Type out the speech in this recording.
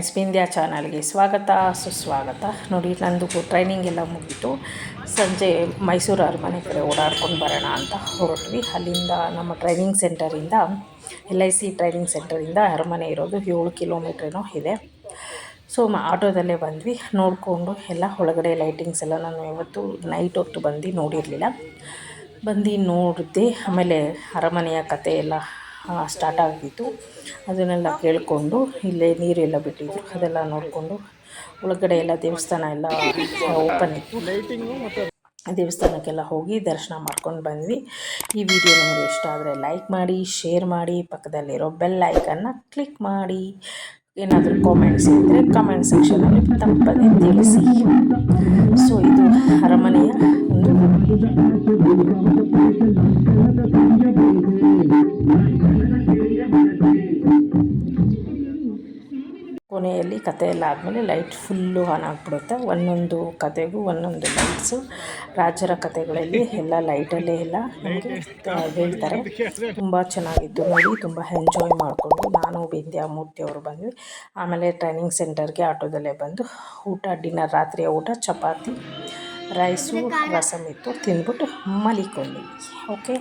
Friends, Vindhya ಚಾನಲ್ಗೆ ಸ್ವಾಗತ ಸುಸ್ವಾಗತ. ನೋಡಿ, ನಂದು ಟ್ರೈನಿಂಗ್ ಎಲ್ಲ ಮುಗೀತು. ಸಂಜೆ ಮೈಸೂರು ಅರಮನೆ ಕಡೆ ಓಡಾಡ್ಕೊಂಡು ಬರೋಣ ಅಂತ ಹೊರಟ್ವಿ. ಅಲ್ಲಿಂದ ನಮ್ಮ ಟ್ರೈನಿಂಗ್ ಸೆಂಟರಿಂದ LIC ಟ್ರೈನಿಂಗ್ ಸೆಂಟರಿಂದ ಅರಮನೆ ಇರೋದು 7 ಕಿಲೋಮೀಟ್ರೇನೋ ಇದೆ. ಸೊ ಆಟೋದಲ್ಲೇ ಬಂದ್ವಿ. ನೋಡಿಕೊಂಡು ಎಲ್ಲ ಒಳಗಡೆ ಲೈಟಿಂಗ್ಸ್ ಎಲ್ಲ ನಾನು ಯಾವತ್ತೂ ನೈಟ್ ಹೊತ್ತು ಬಂದು ನೋಡಿರಲಿಲ್ಲ. ಬಂದು ನೋಡಿದೆ. ಆಮೇಲೆ ಅರಮನೆಯ ಕತೆ ಎಲ್ಲ ಸ್ಟಾರ್ಟ್ ಆಗಿತ್ತು. ಅದನ್ನೆಲ್ಲ ಕೇಳಿಕೊಂಡು ಇಲ್ಲೇ ನೀರೆಲ್ಲ ಬಿಟ್ಟಿದ್ರು, ಅದೆಲ್ಲ ನೋಡಿಕೊಂಡು ಒಳಗಡೆ ಎಲ್ಲ ದೇವಸ್ಥಾನ ಎಲ್ಲ ಓಪನ್ ಇತ್ತು. ದೇವಸ್ಥಾನಕ್ಕೆಲ್ಲ ಹೋಗಿ ದರ್ಶನ ಮಾಡ್ಕೊಂಡು ಬಂದ್ವಿ. ಈ ವಿಡಿಯೋ ನಿಮಗೆ ಇಷ್ಟ ಆದರೆ ಲೈಕ್ ಮಾಡಿ, ಶೇರ್ ಮಾಡಿ, ಪಕ್ಕದಲ್ಲಿರೋ ಬೆಲ್ ಐಕನ್ನ ಕ್ಲಿಕ್ ಮಾಡಿ. ಏನಾದರೂ ಕಾಮೆಂಟ್ಸ್ ಇದ್ದರೆ ಕಮೆಂಟ್ ಸೆಕ್ಷನಲ್ಲಿ ತಪ್ಪದೇ ತಿಳಿಸಿ. ಸೊ ಇದು ಅರಮನೆಯ ಒಂದು ಕೊನೆಯಲ್ಲಿ ಕತೆ ಎಲ್ಲ ಆದಮೇಲೆ ಲೈಟ್ ಫುಲ್ಲು ಆನ್ ಆಗಿಬಿಡುತ್ತೆ. ಒಂದೊಂದು ಕತೆಗೂ ಒಂದೊಂದು ಲೈಟ್ಸು. ರಾಜರ ಕತೆಗಳಲ್ಲಿ ಎಲ್ಲ ಲೈಟಲ್ಲೇ ಎಲ್ಲ ನಮಗೆ ಹೇಳ್ತಾರೆ. ತುಂಬ ಚೆನ್ನಾಗಿತ್ತು ನೋಡಿ. ತುಂಬ ಎಂಜಾಯ್ ಮಾಡಿಕೊಂಡು ನಾನು ವಿಂದ್ಯಾ ಮೂರ್ತಿ ಅವರು ಬಂದ್ವಿ. ಆಮೇಲೆ ಟ್ರೈನಿಂಗ್ ಸೆಂಟರ್ಗೆ ಆಟೋದಲ್ಲೇ ಬಂದು ಡಿನ್ನರ್, ರಾತ್ರಿಯ ಊಟ ಚಪಾತಿ, ರೈಸು, ರಸಮ್ ಇತ್ತು. ತಿಂದ್ಬಿಟ್ಟು ಮಲಿಕೊಂಡ್ವಿ. ಓಕೆ.